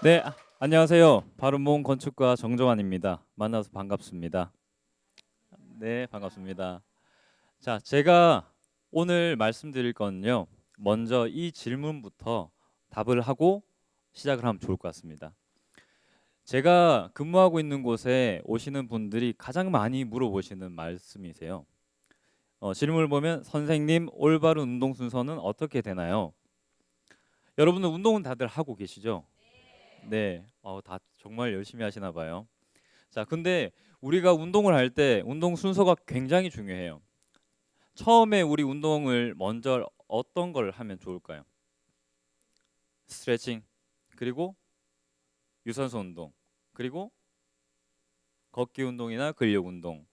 네, 안녕하세요. 바른몸 건축가 정정환입니다. 만나서 반갑습니다. 네, 반갑습니다. 자, 제가 오늘 말씀드릴 건요. 먼저 이 질문부터 답을 하고 시작을 하면 좋을 것 같습니다. 제가 근무하고 있는 곳에 오시는 분들이 가장 많이 물어보시는 말씀이세요. 질문을 보면 선생님, 올바른 운동 순서는 어떻게 되나요? 여러분들 운동은 다들 하고 계시죠? 네, 다 정말 열심히 하시나 봐요. 자, 근데 우리가 운동을 할 때 운동 순서가 굉장히 중요해요. 처음에 우리 운동을 먼저 어떤 걸 하면 좋을까요? 스트레칭, 그리고 유산소 운동, 그리고 걷기 운동이나 근력 운동.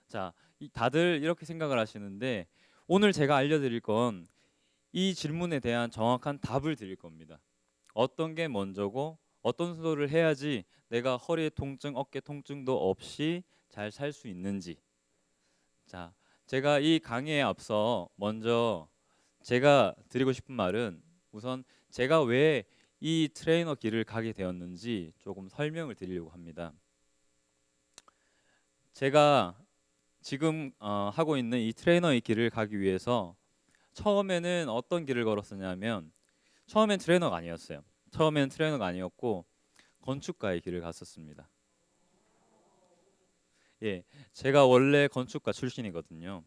자, 다들 이렇게 생각을 하시는데 오늘 제가 알려드릴 건 이 질문에 대한 정확한 답을 드릴 겁니다. 어떤 게 먼저고 어떤 순서를 해야지 내가 허리 통증, 어깨 통증도 없이 잘 살 수 있는지. 자, 제가 이 강의에 앞서 먼저 제가 드리고 싶은 말은 우선 제가 왜 이 트레이너 길을 가게 되었는지 조금 설명을 드리려고 합니다. 제가 지금 하고 있는 이 트레이너의 길을 가기 위해서 처음에는 어떤 길을 걸었었냐면 처음엔 트레이너가 아니었어요. 처음엔 트레이너가 아니었고 건축가의 길을 갔었습니다. 예, 제가 원래 건축가 출신이거든요.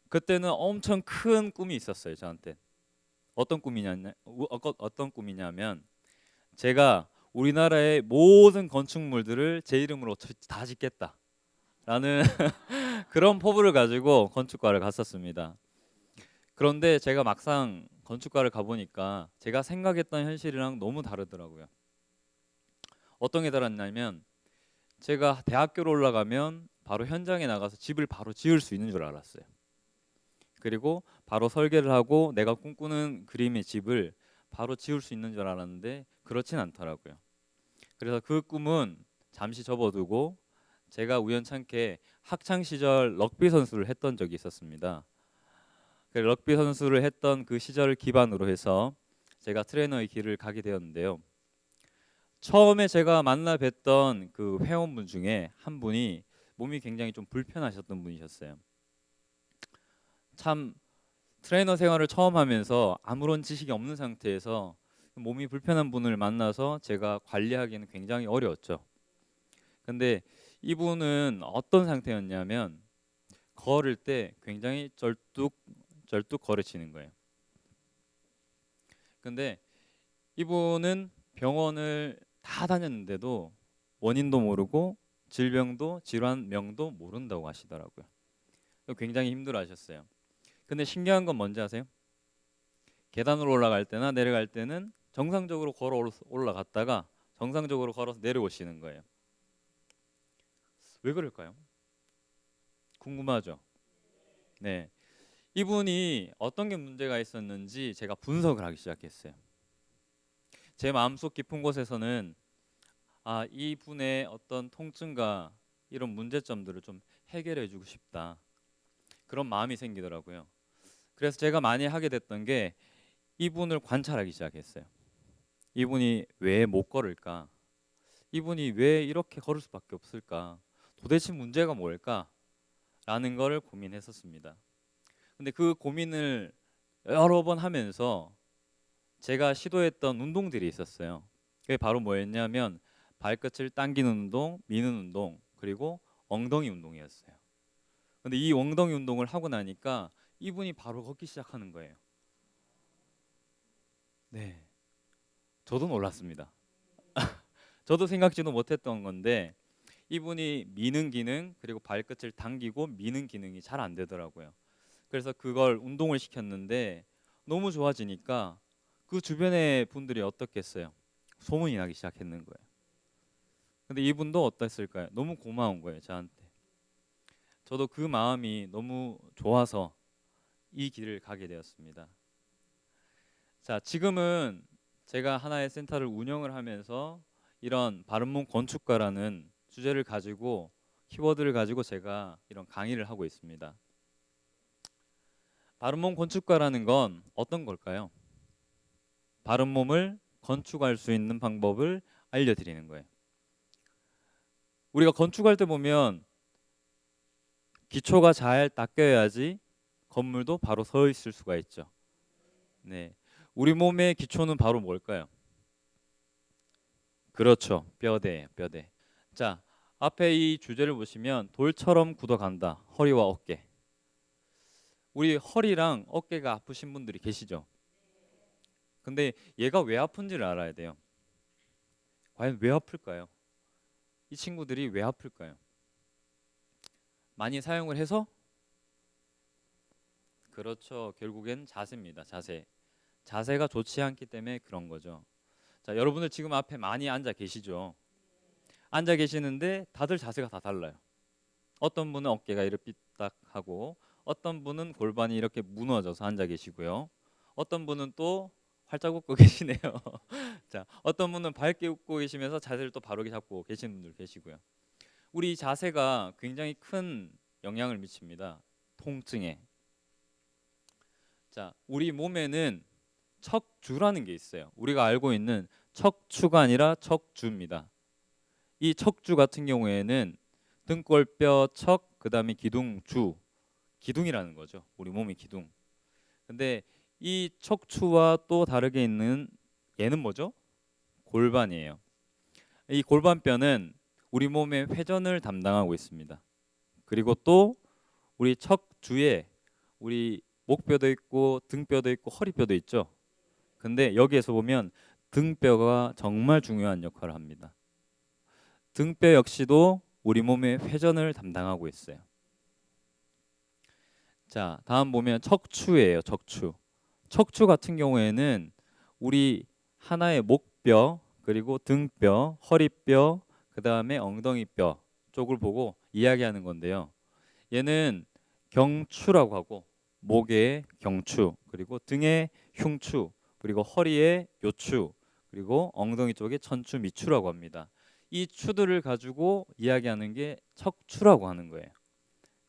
그때는 엄청 큰 꿈이 있었어요, 저한테. 어떤 꿈이냐면 제가 우리나라의 모든 건축물들을 제 이름으로 다 짓겠다라는 그런 포부를 가지고 건축과를 갔었습니다. 그런데 제가 막상 건축과를 가보니까 제가 생각했던 현실이랑 너무 다르더라고요. 어떤 게 다르냐면 제가 대학교로 올라가면 바로 현장에 나가서 집을 바로 지을 수 있는 줄 알았어요. 그리고 바로 설계를 하고 내가 꿈꾸는 그림의 집을 바로 지을 수 있는 줄 알았는데 그렇진 않더라고요. 그래서 그 꿈은 잠시 접어두고 제가 우연찮게 학창 시절 럭비 선수를 했던 적이 있었습니다. 그 럭비 선수를 했던 그 시절을 기반으로 해서 제가 트레이너의 길을 가게 되었는데요. 처음에 제가 만나 뵀던 그 회원분 중에 한 분이 몸이 굉장히 좀 불편하셨던 분이셨어요. 참 트레이너 생활을 처음 하면서 아무런 지식이 없는 상태에서 몸이 불편한 분을 만나서 제가 관리하기는 굉장히 어려웠죠. 근데 이분은 어떤 상태였냐면 걸을 때 굉장히 쩔뚝 걸으시는 거예요. 근데 이분은 병원을 다 다녔는데도 원인도 모르고 질병도 질환명도 모른다고 하시더라고요. 굉장히 힘들어하셨어요. 근데 신기한 건 뭔지 아세요? 계단으로 올라갈 때나 내려갈 때는 정상적으로 걸어 올라갔다가 정상적으로 걸어서 내려오시는 거예요. 왜 그럴까요? 궁금하죠? 네. 이분이 어떤 게 문제가 있었는지 제가 분석을 하기 시작했어요. 제 마음속 깊은 곳에서는 이분의 어떤 통증과 이런 문제점들을 좀 해결해 주고 싶다. 그런 마음이 생기더라고요. 그래서 제가 많이 하게 됐던 게 이분을 관찰하기 시작했어요. 이분이 왜 못 걸을까? 이분이 왜 이렇게 걸을 수밖에 없을까? 도대체 문제가 뭘까? 라는 거를 고민했었습니다. 근데 그 고민을 여러 번 하면서 제가 시도했던 운동들이 있었어요. 그게 바로 뭐였냐면 발끝을 당기는 운동, 미는 운동, 그리고 엉덩이 운동이었어요. 근데 이 엉덩이 운동을 하고 나니까 이분이 바로 걷기 시작하는 거예요. 네. 저도 놀랐습니다. 저도 생각지도 못했던 건데 이분이 미는 기능 그리고 발끝을 당기고 미는 기능이 잘 안 되더라고요. 그래서 그걸 운동을 시켰는데 너무 좋아지니까 그 주변의 분들이 어떻겠어요? 소문이 나기 시작했는 거예요. 근데 이분도 어땠을까요? 너무 고마운 거예요, 저한테. 저도 그 마음이 너무 좋아서 이 길을 가게 되었습니다. 자, 지금은 제가 하나의 센터를 운영을 하면서 이런 바른몸 건축가라는 주제를 가지고 키워드를 가지고 제가 이런 강의를 하고 있습니다. 바른몸 건축가라는 건 어떤 걸까요? 바른몸을 건축할 수 있는 방법을 알려드리는 거예요. 우리가 건축할 때 보면 기초가 잘 닦여야지 건물도 바로 서 있을 수가 있죠. 네, 우리 몸의 기초는 바로 뭘까요? 그렇죠, 뼈대예요, 뼈대. 자, 앞에 이 주제를 보시면 돌처럼 굳어간다. 허리와 어깨. 우리 허리랑 어깨가 아프신 분들이 계시죠? 근데 얘가 왜 아픈지를 알아야 돼요. 과연 왜 아플까요? 이 친구들이 왜 아플까요? 많이 사용을 해서? 그렇죠. 결국엔 자세입니다. 자세. 자세가 좋지 않기 때문에 그런 거죠. 자, 여러분들 지금 앞에 많이 앉아 계시죠? 앉아 계시는데 다들 자세가 다 달라요. 어떤 분은 어깨가 이렇게 삐딱하고 어떤 분은 골반이 이렇게 무너져서 앉아 계시고요. 어떤 분은 또 활짝 웃고 계시네요. 자, 어떤 분은 밝게 웃고 계시면서 자세를 또 바르게 잡고 계시는 분들 계시고요. 우리 자세가 굉장히 큰 영향을 미칩니다. 통증에. 자, 우리 몸에는 척추라는 게 있어요. 우리가 알고 있는 척추가 아니라 척주입니다. 이 척주 같은 경우에는 등골뼈 척, 그다음에 기둥주, 기둥이라는 거죠. 우리 몸의 기둥. 근데 이 척추와 또 다르게 있는 얘는 뭐죠? 골반이에요. 이 골반뼈는 우리 몸의 회전을 담당하고 있습니다. 그리고 또 우리 척주에 우리 목뼈도 있고 등뼈도 있고 허리뼈도 있죠. 근데 여기에서 보면 등뼈가 정말 중요한 역할을 합니다. 등뼈 역시도 우리 몸의 회전을 담당하고 있어요. 자, 다음 보면 척추예요. 척추. 척추 같은 경우에는 우리 하나의 목뼈, 그리고 등뼈, 허리뼈, 그 다음에 엉덩이뼈 쪽을 보고 이야기하는 건데요. 얘는 경추라고 하고 목의 경추, 그리고 등의 흉추, 그리고 허리의 요추, 그리고 엉덩이 쪽에 천추, 미추라고 합니다. 이 추들을 가지고 이야기하는 게 척추라고 하는 거예요.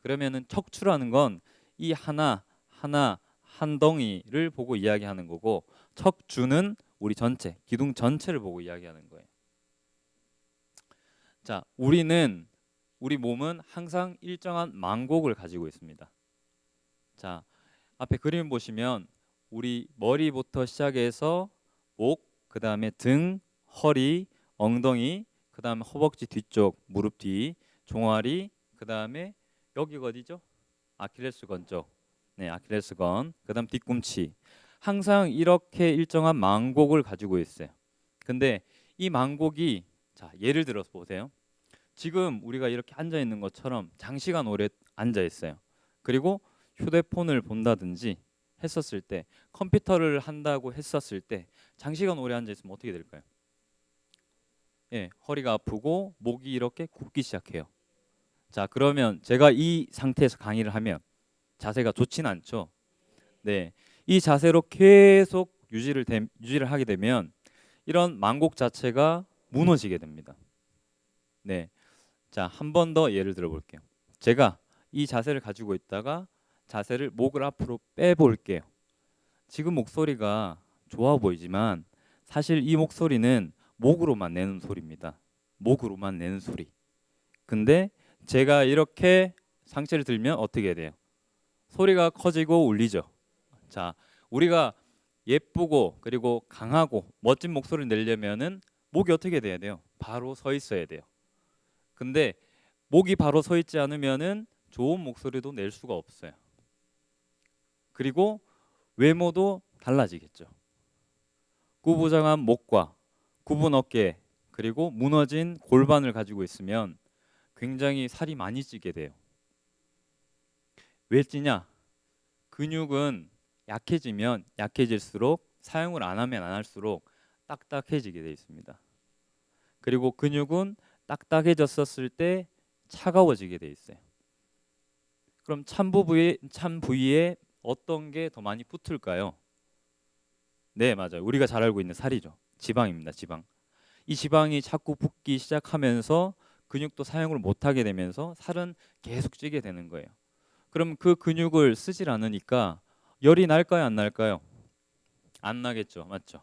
그러면은 척추라는 건 이 하나 하나 한 덩이를 보고 이야기하는 거고, 척추는 우리 전체 기둥 전체를 보고 이야기하는 거예요. 자, 우리 몸은 항상 일정한 망곡을 가지고 있습니다. 자, 앞에 그림 보시면 우리 머리부터 시작해서 목, 그 다음에 등, 허리, 엉덩이, 그 다음에 허벅지 뒤쪽, 무릎 뒤, 종아리, 그 다음에 여기가 어디죠? 아킬레스건 쪽. 네, 아킬레스건. 그 다음 뒤꿈치. 항상 이렇게 일정한 망곡을 가지고 있어요. 근데 이 망곡이, 자, 예를 들어서 보세요. 지금 우리가 이렇게 앉아 있는 것처럼 장시간 오래 앉아 있어요. 그리고 휴대폰을 본다든지 했었을 때, 컴퓨터를 한다고 했었을 때 장시간 오래 앉아 있으면 어떻게 될까요? 예, 허리가 아프고 목이 이렇게 굽기 시작해요. 자, 그러면 제가 이 상태에서 강의를 하면 자세가 좋진 않죠. 네, 이 자세로 계속 유지를 하게 되면 이런 망곡 자체가 무너지게 됩니다. 네, 자, 한 번 더 예를 들어볼게요. 제가 이 자세를 가지고 있다가 자세를 목을 앞으로 빼볼게요. 지금 목소리가 좋아 보이지만 사실 이 목소리는 목으로만 내는 소리입니다. 목으로만 내는 소리. 근데 제가 이렇게 상체를 들면 어떻게 돼요? 소리가 커지고 울리죠. 자, 우리가 예쁘고 그리고 강하고 멋진 목소리를 내려면은 목이 어떻게 돼야 돼요? 바로 서 있어야 돼요. 근데 목이 바로 서 있지 않으면은 좋은 목소리도 낼 수가 없어요. 그리고 외모도 달라지겠죠. 구부정한 목과 굽은 어깨, 그리고 무너진 골반을 가지고 있으면 굉장히 살이 많이 찌게 돼요. 왜 찌냐? 근육은 약해지면 약해질수록, 사용을 안 하면 안 할수록 딱딱해지게 되어 있습니다. 그리고 근육은 딱딱해졌었을 때 차가워지게 되어 있어요. 그럼 찬 부위에 어떤 게 더 많이 붙을까요? 네, 맞아요. 우리가 잘 알고 있는 살이죠. 지방입니다. 지방. 이 지방이 자꾸 붙기 시작하면서 근육도 사용을 못하게 되면서 살은 계속 찌게 되는 거예요. 그럼 그 근육을 쓰질 않으니까 열이 날까요, 안 날까요? 안 나겠죠, 맞죠?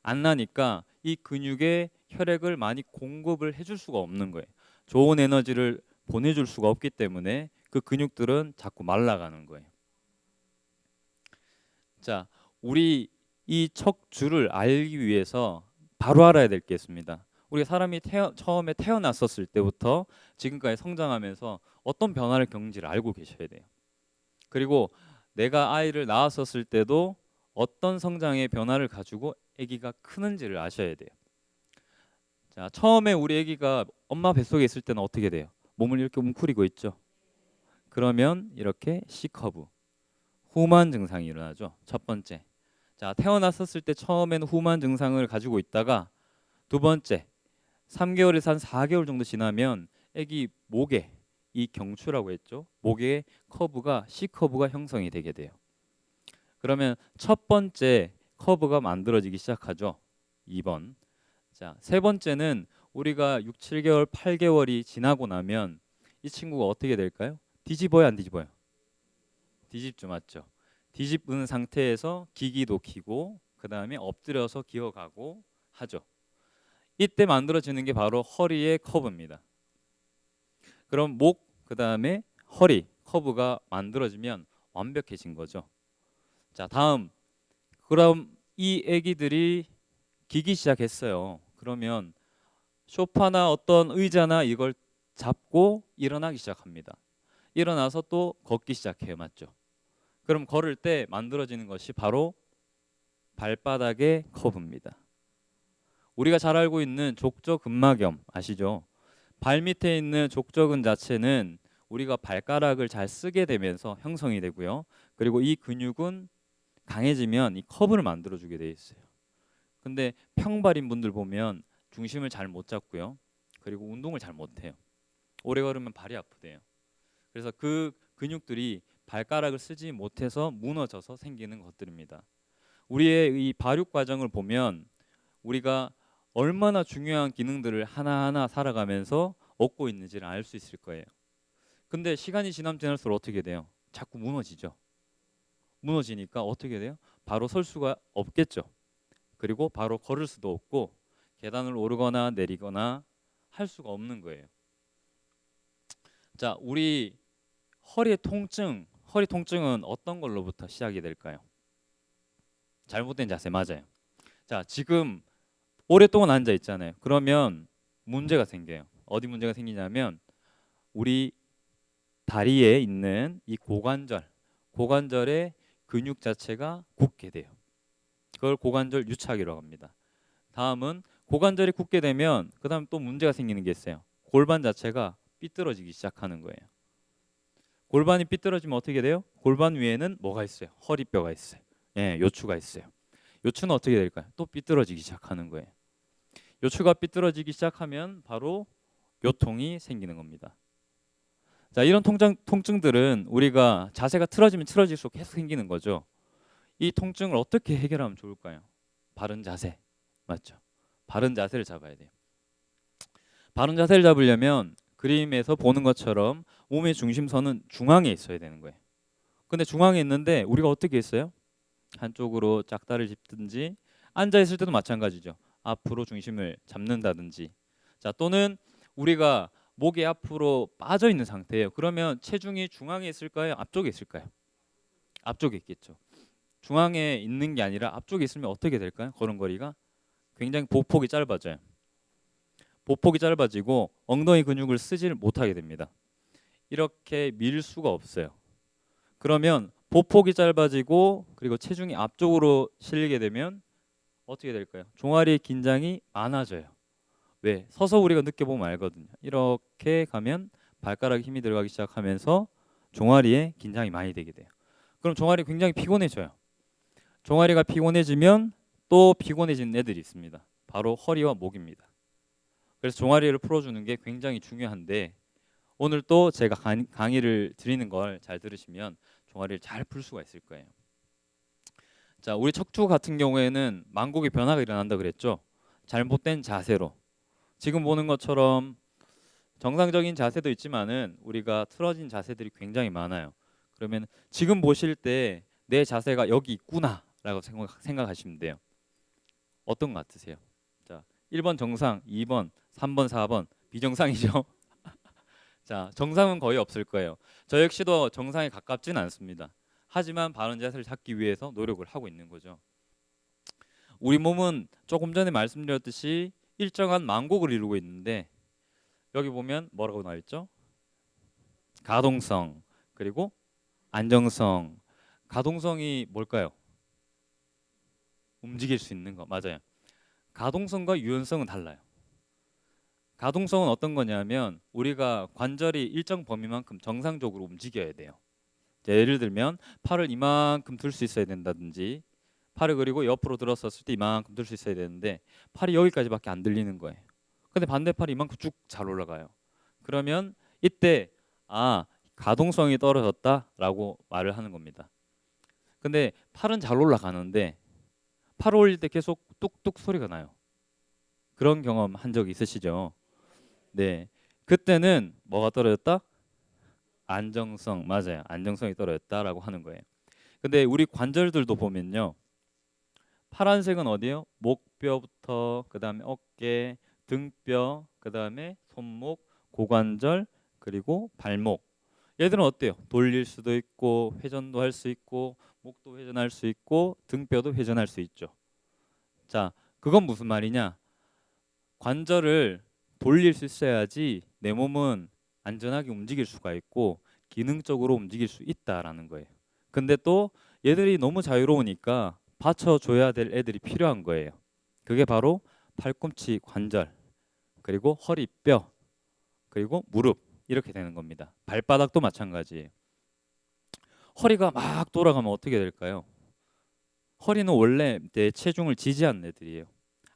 안 나니까 이 근육에 혈액을 많이 공급을 해줄 수가 없는 거예요. 좋은 에너지를 보내줄 수가 없기 때문에 그 근육들은 자꾸 말라가는 거예요. 자, 우리 이 척추를 알기 위해서 바로 알아야 될 게 있습니다. 우리 사람이 처음에 태어났었을 때부터 지금까지 성장하면서 어떤 변화를 겪는지를 알고 계셔야 돼요. 그리고 내가 아이를 낳았었을 때도 어떤 성장의 변화를 가지고 아기가 크는지를 아셔야 돼요. 자, 처음에 우리 아기가 엄마 뱃속에 있을 때는 어떻게 돼요? 몸을 이렇게 웅크리고 있죠. 그러면 이렇게 C커브, 후만 증상이 일어나죠. 첫 번째. 자, 태어났었을 때 처음에는 후만 증상을 가지고 있다가 두 번째, 3개월에서 한 4개월 정도 지나면 아기 목에 이 경추라고 했죠. 목에 커브가 C커브가 형성이 되게 돼요. 그러면 첫 번째 커브가 만들어지기 시작하죠. 2번. 자, 세 번째는 우리가 6, 7개월, 8개월이 지나고 나면 이 친구가 어떻게 될까요? 뒤집어요, 안 뒤집어요? 뒤집죠, 맞죠? 뒤집은 상태에서 기기도 키고 그 다음에 엎드려서 기어가고 하죠. 이때 만들어지는 게 바로 허리의 커브입니다. 그럼 목, 그 다음에 허리 커브가 만들어지면 완벽해진 거죠. 자, 다음. 그럼 이 애기들이 기기 시작했어요. 그러면 소파나 어떤 의자나 이걸 잡고 일어나기 시작합니다. 일어나서 또 걷기 시작해요. 맞죠? 그럼 걸을 때 만들어지는 것이 바로 발바닥의 커브입니다. 우리가 잘 알고 있는 족저근막염 아시죠? 발 밑에 있는 족저근 자체는 우리가 발가락을 잘 쓰게 되면서 형성이 되고요. 그리고 이 근육은 강해지면 이 커브를 만들어주게 돼 있어요. 근데 평발인 분들 보면 중심을 잘 못 잡고요. 그리고 운동을 잘 못해요. 오래 걸으면 발이 아프대요. 그래서 그 근육들이 발가락을 쓰지 못해서 무너져서 생기는 것들입니다. 우리의 이 발육 과정을 보면 우리가 얼마나 중요한 기능들을 하나하나 살아가면서 얻고 있는지를 알 수 있을 거예요. 근데 시간이 지날수록 어떻게 돼요? 자꾸 무너지죠. 무너지니까 어떻게 돼요? 바로 설 수가 없겠죠. 그리고 바로 걸을 수도 없고 계단을 오르거나 내리거나 할 수가 없는 거예요. 자, 우리 허리 통증은 어떤 걸로부터 시작이 될까요? 잘못된 자세 맞아요. 자, 지금 오랫동안 앉아 있잖아요. 그러면 문제가 생겨요. 어디 문제가 생기냐면 우리 다리에 있는 이 고관절의 근육 자체가 굳게 돼요. 그걸 고관절 유착이라고 합니다. 다음은 고관절이 굳게 되면 그다음 또 문제가 생기는 게 있어요. 골반 자체가 삐뚤어지기 시작하는 거예요. 골반이 삐뚤어지면 어떻게 돼요? 골반 위에는 뭐가 있어요? 허리뼈가 있어요. 예, 요추가 있어요. 요추는 어떻게 될까요? 또 삐뚤어지기 시작하는 거예요. 요추가 삐뚤어지기 시작하면 바로 요통이 생기는 겁니다. 자, 이런 통증들은 우리가 자세가 틀어지면 틀어질수록 계속 생기는 거죠. 이 통증을 어떻게 해결하면 좋을까요? 바른 자세, 맞죠? 바른 자세를 잡아야 돼요. 바른 자세를 잡으려면 그림에서 보는 것처럼 몸의 중심선은 중앙에 있어야 되는 거예요. 근데 중앙에 있는데 우리가 어떻게 했어요? 한쪽으로 짝다리를 짚든지 앉아 있을 때도 마찬가지죠. 앞으로 중심을 잡는다든지. 자, 또는 우리가 목이 앞으로 빠져 있는 상태예요. 그러면 체중이 중앙에 있을까요? 앞쪽에 있을까요? 앞쪽에 있겠죠. 중앙에 있는 게 아니라 앞쪽에 있으면 어떻게 될까요? 걸음걸이가 굉장히 보폭이 짧아져요. 보폭이 짧아지고 엉덩이 근육을 쓰지를 못하게 됩니다. 이렇게 밀 수가 없어요. 그러면 보폭이 짧아지고 그리고 체중이 앞쪽으로 실리게 되면 어떻게 될까요? 종아리의 긴장이 많아져요. 왜? 서서 우리가 느껴보면 알거든요. 이렇게 가면 발가락에 힘이 들어가기 시작하면서 종아리에 긴장이 많이 되게 돼요. 그럼 종아리 굉장히 피곤해져요. 종아리가 피곤해지면 또 피곤해지는 애들이 있습니다. 바로 허리와 목입니다. 그래서 종아리를 풀어주는 게 굉장히 중요한데 오늘 또 제가 강의를 드리는 걸 잘 들으시면 종아리를 잘 풀 수가 있을 거예요. 자, 우리 척추 같은 경우에는 만곡의 변화가 일어난다 그랬죠. 잘못된 자세로 지금 보는 것처럼 정상적인 자세도 있지만은 우리가 틀어진 자세들이 굉장히 많아요. 그러면 지금 보실 때 내 자세가 여기 있구나라고 생각하시면 돼요. 어떤 것 같으세요? 자, 1번 정상, 2번, 3번, 4번 비정상이죠. 자, 정상은 거의 없을 거예요. 저 역시도 정상에 가깝지는 않습니다. 하지만 바른 자세를 찾기 위해서 노력을 하고 있는 거죠. 우리 몸은 조금 전에 말씀드렸듯이 일정한 만곡을 이루고 있는데 여기 보면 뭐라고 나와 있죠? 가동성, 그리고 안정성. 가동성이 뭘까요? 움직일 수 있는 거. 맞아요. 가동성과 유연성은 달라요. 가동성은 어떤 거냐면 우리가 관절이 일정 범위만큼 정상적으로 움직여야 돼요. 예를 들면 팔을 이만큼 들 수 있어야 된다든지, 팔을 그리고 옆으로 들었었을 때 이만큼 들 수 있어야 되는데 팔이 여기까지밖에 안 들리는 거예요. 근데 반대팔이 이만큼 쭉 잘 올라가요. 그러면 이때 가동성이 떨어졌다라고 말을 하는 겁니다. 근데 팔은 잘 올라가는데 팔을 올릴 때 계속 뚝뚝 소리가 나요. 그런 경험 한 적 있으시죠? 네. 그때는 뭐가 떨어졌다? 안정성. 맞아요. 안정성이 떨어졌다라고 하는 거예요. 근데 우리 관절들도 보면요. 파란색은 어디요? 목뼈부터 그다음에 어깨, 등뼈, 그다음에 손목, 고관절, 그리고 발목. 얘들은 어때요? 돌릴 수도 있고 회전도 할 수 있고 목도 회전할 수 있고 등뼈도 회전할 수 있죠. 자, 그건 무슨 말이냐? 관절을 돌릴 수 있어야지 내 몸은 안전하게 움직일 수가 있고 기능적으로 움직일 수 있다라는 거예요. 근데 또 얘들이 너무 자유로우니까 받쳐줘야 될 애들이 필요한 거예요. 그게 바로 팔꿈치 관절, 그리고 허리뼈, 그리고 무릎 이렇게 되는 겁니다. 발바닥도 마찬가지예요. 허리가 막 돌아가면 어떻게 될까요? 허리는 원래 내 체중을 지지하는 애들이에요.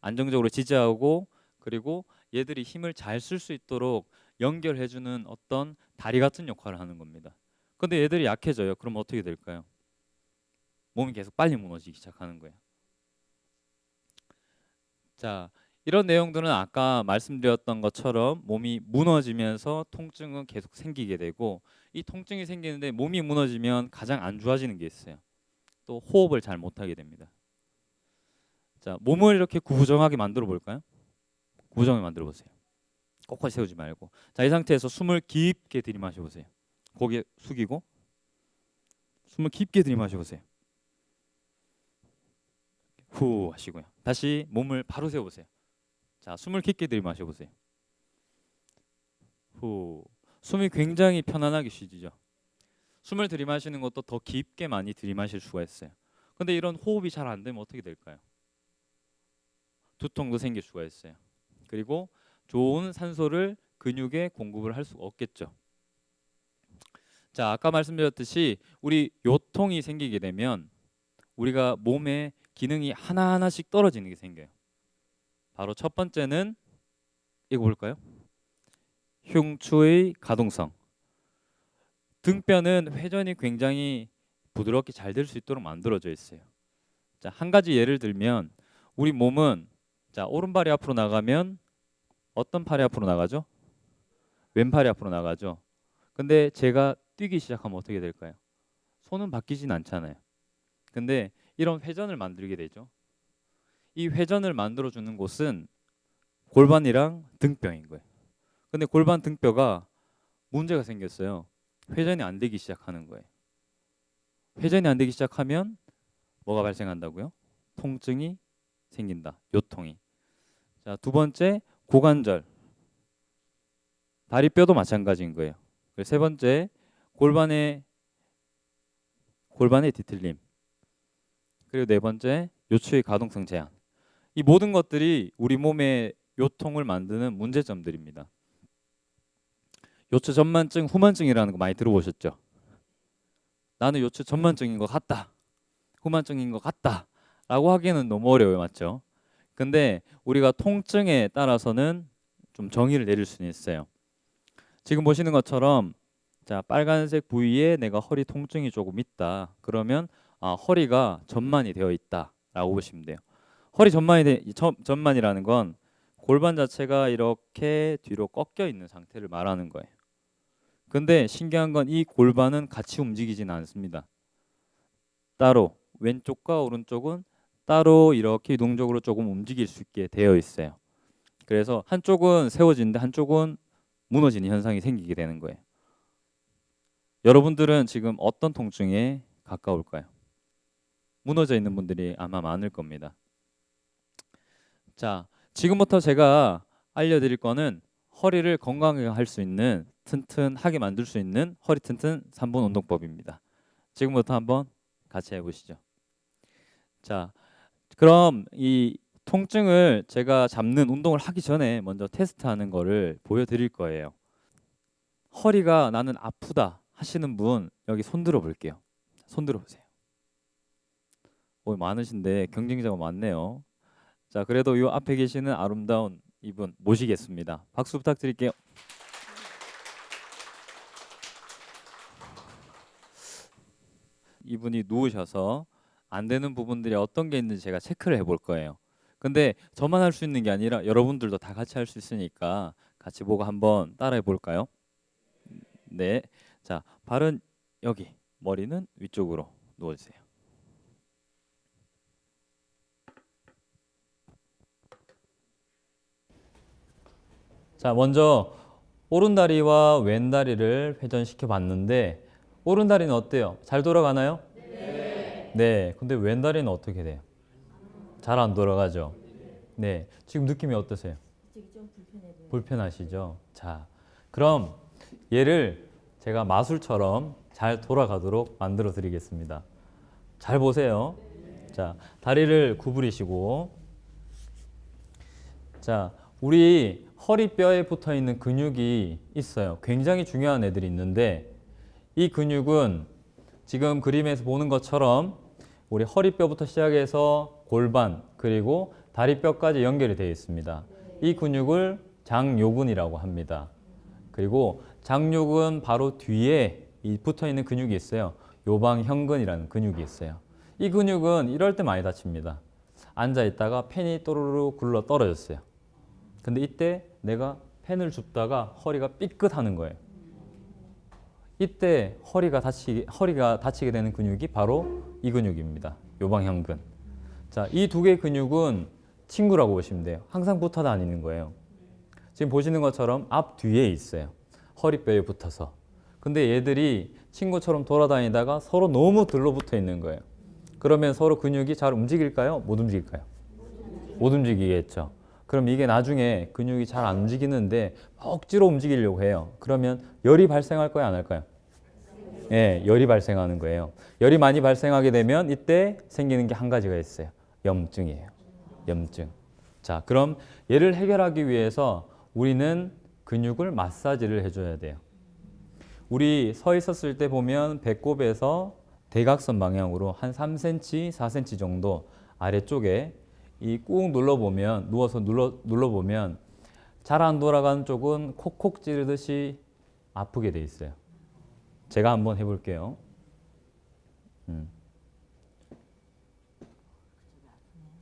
안정적으로 지지하고 그리고 얘들이 힘을 잘 쓸 수 있도록 연결해주는 어떤 다리 같은 역할을 하는 겁니다. 근데 얘들이 약해져요. 그럼 어떻게 될까요? 몸이 계속 빨리 무너지기 시작하는 거예요. 자, 이런 내용들은 아까 말씀드렸던 것처럼 몸이 무너지면서 통증은 계속 생기게 되고 이 통증이 생기는데 몸이 무너지면 가장 안 좋아지는 게 있어요. 또 호흡을 잘 못하게 됩니다. 자, 몸을 이렇게 구부정하게 만들어 볼까요? 구부정하게 만들어 보세요. 꼿꼿이 세우지 말고. 자, 이 상태에서 숨을 깊게 들이마셔 보세요. 고개 숙이고 숨을 깊게 들이마셔 보세요. 후 하시고요. 다시 몸을 바로 세워 보세요. 자, 숨을 깊게 들이마셔 보세요. 후. 숨이 굉장히 편안하게 쉬지죠. 숨을 들이마시는 것도 더 깊게 많이 들이마실 수가 있어요. 근데 이런 호흡이 잘 안 되면 어떻게 될까요? 두통도 생길 수가 있어요. 그리고 좋은 산소를 근육에 공급을 할 수가 없겠죠. 자, 아까 말씀드렸듯이 우리 요통이 생기게 되면 우리가 몸의 기능이 하나하나씩 떨어지는 게 생겨요. 바로 첫 번째는 이거 볼까요? 흉추의 가동성. 등뼈는 회전이 굉장히 부드럽게 잘 될 수 있도록 만들어져 있어요. 자, 한 가지 예를 들면 우리 몸은 자, 오른발이 앞으로 나가면 어떤 팔이 앞으로 나가죠? 왼팔이 앞으로 나가죠. 근데 제가 뛰기 시작하면 어떻게 될까요? 손은 바뀌진 않잖아요. 근데 이런 회전을 만들게 되죠. 이 회전을 만들어 주는 곳은 골반이랑 등뼈인 거예요. 근데 골반 등뼈가 문제가 생겼어요. 회전이 안 되기 시작하는 거예요. 회전이 안 되기 시작하면 뭐가 발생한다고요? 통증이 생긴다. 요통이. 자, 두 번째 고관절. 다리뼈도 마찬가지인 거예요. 세 번째 골반의 뒤틀림. 그리고 네 번째 요추의 가동성 제한. 이 모든 것들이 우리 몸의 요통을 만드는 문제점들입니다. 요추 전만증, 후만증이라는 거 많이 들어보셨죠? 나는 요추 전만증인 것 같다, 후만증인 것 같다 라고 하기에는 너무 어려워요. 맞죠? 근데 우리가 통증에 따라서는 좀 정의를 내릴 수는 있어요. 지금 보시는 것처럼 자, 빨간색 부위에 내가 허리 통증이 조금 있다. 그러면 허리가 전만이 되어 있다 라고 보시면 돼요. 허리 전만이라는 건 골반 자체가 이렇게 뒤로 꺾여 있는 상태를 말하는 거예요. 근데 신기한 건 이 골반은 같이 움직이지는 않습니다. 따로 왼쪽과 오른쪽은 따로 이렇게 유동적으로 조금 움직일 수 있게 되어 있어요. 그래서 한쪽은 세워지는데 한쪽은 무너지는 현상이 생기게 되는 거예요. 여러분들은 지금 어떤 통증에 가까울까요? 무너져 있는 분들이 아마 많을 겁니다. 자, 지금부터 제가 알려드릴 거는 허리를 건강하게 할 수 있는, 튼튼하게 만들 수 있는 허리 튼튼 3분 운동법입니다. 지금부터 한번 같이 해보시죠. 자, 그럼 이 통증을 제가 잡는 운동을 하기 전에 먼저 테스트하는 거를 보여드릴 거예요. 허리가 나는 아프다 하시는 분 여기 손 들어 볼게요. 손 들어 보세요. 오, 많으신데 경쟁자가 많네요. 자, 그래도 이 앞에 계시는 아름다운 이분 모시겠습니다. 박수 부탁드릴게요. 이분이 누우셔서 안 되는 부분들이 어떤 게 있는지 제가 체크를 해볼 거예요. 근데 저만 할 수 있는 게 아니라 여러분들도 다 같이 할 수 있으니까 같이 보고 한번 따라해 볼까요? 네. 자, 발은 여기, 머리는 위쪽으로 누워주세요. 자, 먼저 오른 다리와 왼 다리를 회전시켜 봤는데 오른 다리는 어때요? 잘 돌아가나요? 네. 네. 근데 왼 다리는 어떻게 돼요? 잘 안 돌아가죠? 네. 지금 느낌이 어떠세요? 좀 불편해 보여요. 불편하시죠? 자, 그럼 얘를 제가 마술처럼 잘 돌아가도록 만들어 드리겠습니다. 잘 보세요. 자, 다리를 구부리시고, 자, 우리 허리뼈에 붙어 있는 근육이 있어요. 굉장히 중요한 애들이 있는데 이 근육은 지금 그림에서 보는 것처럼 우리 허리뼈부터 시작해서 골반 그리고 다리뼈까지 연결이 되어 있습니다. 이 근육을 장요근이라고 합니다. 그리고 장요근 바로 뒤에 붙어 있는 근육이 있어요. 요방형근이라는 근육이 있어요. 이 근육은 이럴 때 많이 다칩니다. 앉아 있다가 펜이 또르르 굴러 떨어졌어요. 근데 이때 내가 펜을 줍다가 허리가 삐끗하는 거예요. 이때 허리가 다치게 되는 근육이 바로 이 근육입니다. 요방형근. 자, 이 두 개의 근육은 친구라고 보시면 돼요. 항상 붙어 다니는 거예요. 지금 보시는 것처럼 앞 뒤에 있어요. 허리뼈에 붙어서. 근데 얘들이 친구처럼 돌아다니다가 서로 너무 들러붙어 있는 거예요. 그러면 서로 근육이 잘 움직일까요? 못 움직일까요? 못 움직이겠죠. 그럼 이게 나중에 근육이 잘 안 움직이는데 억지로 움직이려고 해요. 그러면 열이 발생할 거예요, 안 할까요? 예, 열이 발생하는 거예요. 열이 많이 발생하게 되면 이때 생기는 게 한 가지가 있어요. 염증이에요. 염증. 자, 그럼 얘를 해결하기 위해서 우리는 근육을 마사지를 해줘야 돼요. 우리 서 있었을 때 보면 배꼽에서 대각선 방향으로 한 3cm, 4cm 정도 아래쪽에 이 꾹 눌러보면 누워서 눌러보면 잘 안 돌아가는 쪽은 콕콕 찌르듯이 아프게 돼 있어요. 제가 한번 해볼게요.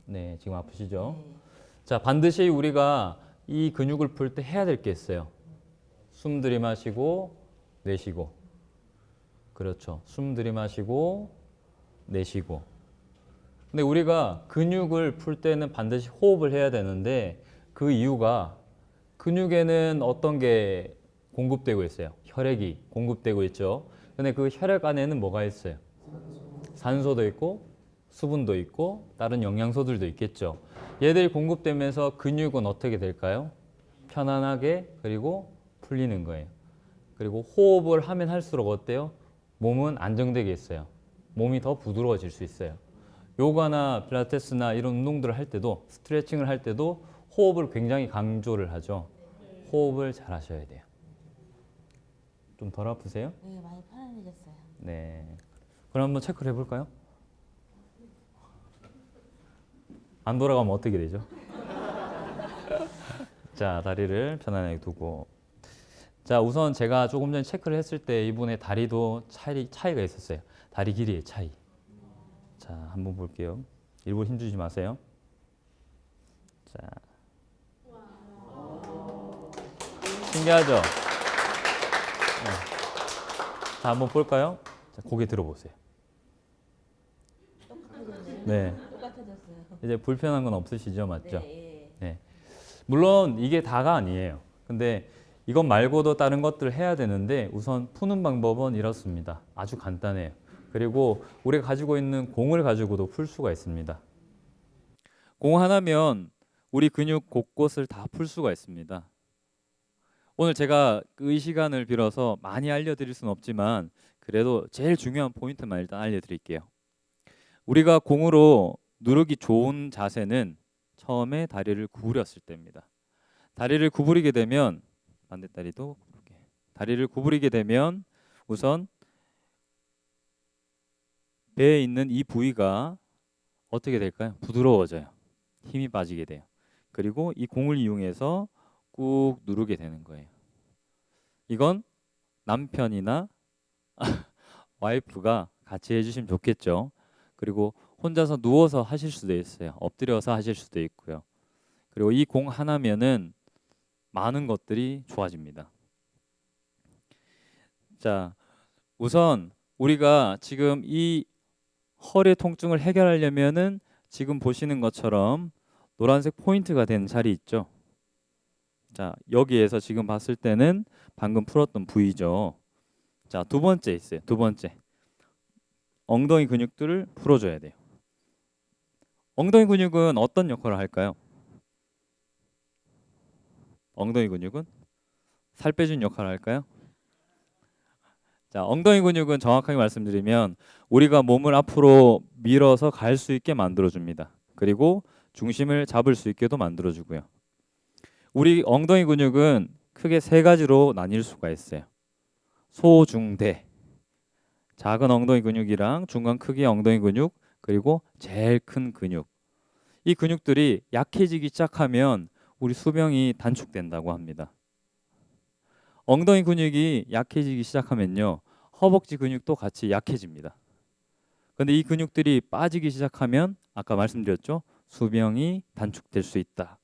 네, 지금 아프시죠? 자, 반드시 우리가 이 근육을 풀 때 해야 될 게 있어요. 숨 들이마시고 내쉬고. 그렇죠. 숨 들이마시고 내쉬고. 근데 우리가 근육을 풀 때는 반드시 호흡을 해야 되는데 그 이유가 근육에는 어떤 게 공급되고 있어요. 혈액이 공급되고 있죠. 근데 그 혈액 안에는 뭐가 있어요? 산소도 있고 수분도 있고 다른 영양소들도 있겠죠. 얘들이 공급되면서 근육은 어떻게 될까요? 편안하게 그리고 풀리는 거예요. 그리고 호흡을 하면 할수록 어때요? 몸은 안정되게 있어요. 몸이 더 부드러워질 수 있어요. 요가나 필라테스나 이런 운동들을 할 때도 스트레칭을 할 때도 호흡을 굉장히 강조를 하죠. 호흡을 잘 하셔야 돼요. 좀 덜 아프세요? 네, 많이 편안해졌어요. 네. 그럼 한번 체크를 해볼까요? 안 돌아가면 어떻게 되죠? 자, 다리를 편안하게 두고. 자, 우선 제가 조금 전에 체크를 했을 때 이분의 다리도 차이가 있었어요. 다리 길이의 차이. 자, 한번 볼게요. 일부러 힘주지 마세요. 자, 신기하죠? 네. 자, 한번 볼까요? 자, 고개 들어보세요. 똑같아졌어요. 네. 똑같아졌어요. 이제 불편한 건 없으시죠, 맞죠? 네. 네. 물론 이게 다가 아니에요. 근데 이것 말고도 다른 것들을 해야 되는데 우선 푸는 방법은 이렇습니다. 아주 간단해요. 그리고 우리가 가지고 있는 공을 가지고도 풀 수가 있습니다. 공 하나면 우리 근육 곳곳을 다 풀 수가 있습니다. 오늘 제가 이 시간을 빌어서 많이 알려드릴 수는 없지만 그래도 제일 중요한 포인트만 일단 알려드릴게요. 우리가 공으로 누르기 좋은 자세는 처음에 다리를 구부렸을 때입니다. 다리를 구부리게 되면 반대다리도 다리를 구부리게 되면 우선 배에 있는 이 부위가 어떻게 될까요? 부드러워져요. 힘이 빠지게 돼요. 그리고 이 공을 이용해서 꾹 누르게 되는 거예요. 이건 남편이나 와이프가 같이 해주시면 좋겠죠. 그리고 혼자서 누워서 하실 수도 있어요. 엎드려서 하실 수도 있고요. 그리고 이 공 하나면은 많은 것들이 좋아집니다. 자, 우선 우리가 지금 이 허리 통증을 해결하려면은 지금 보시는 것처럼 노란색 포인트가 된 자리 있죠. 자, 여기에서 지금 봤을 때는 방금 풀었던 부위죠. 자, 두 번째 있어요. 두 번째. 엉덩이 근육들을 풀어줘야 돼요. 엉덩이 근육은 어떤 역할을 할까요? 엉덩이 근육은 살 빼준 역할을 할까요? 자, 엉덩이 근육은 정확하게 말씀드리면 우리가 몸을 앞으로 밀어서 갈 수 있게 만들어줍니다. 그리고 중심을 잡을 수 있게도 만들어주고요. 우리 엉덩이 근육은 크게 세 가지로 나뉠 수가 있어요. 소, 중, 대. 작은 엉덩이 근육이랑 중간 크기의 엉덩이 근육, 그리고 제일 큰 근육. 이 근육들이 약해지기 시작하면 우리 수명이 단축된다고 합니다. 엉덩이 근육이 약해지기 시작하면요, 허벅지 근육도 같이 약해집니다. 근데 이 근육들이 빠지기 시작하면 아까 말씀드렸죠, 수명이 단축될 수 있다.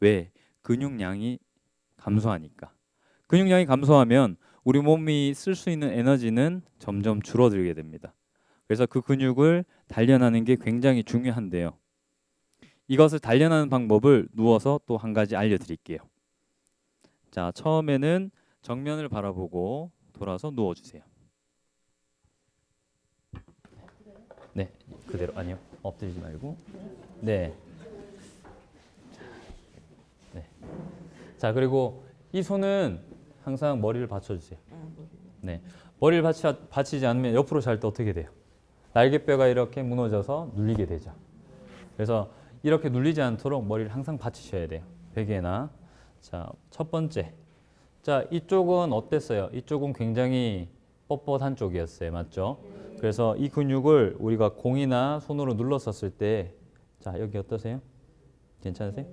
왜? 근육량이 감소하니까. 근육량이 감소하면 우리 몸이 쓸 수 있는 에너지는 점점 줄어들게 됩니다. 그래서 그 근육을 단련하는 게 굉장히 중요한데요. 이것을 단련하는 방법을 누워서 또 한 가지 알려드릴게요. 자, 처음에는 정면을 바라보고 돌아서 누워주세요. 네, 그대로. 아니요, 엎드리지 말고. 네. 네. 자, 그리고 이 손은 항상 머리를 받쳐주세요. 네, 머리를 받치지 않으면 옆으로 잘 때 어떻게 돼요? 날개뼈가 이렇게 무너져서 눌리게 되죠. 그래서 이렇게 눌리지 않도록 머리를 항상 받치셔야 돼요. 베개나. 자, 첫 번째. 자, 이쪽은 어땠어요? 이쪽은 굉장히 뻣뻣한 쪽이었어요. 맞죠? 그래서 이 근육을 우리가 공이나 손으로 눌렀었을 때, 자, 여기 어떠세요? 괜찮으세요?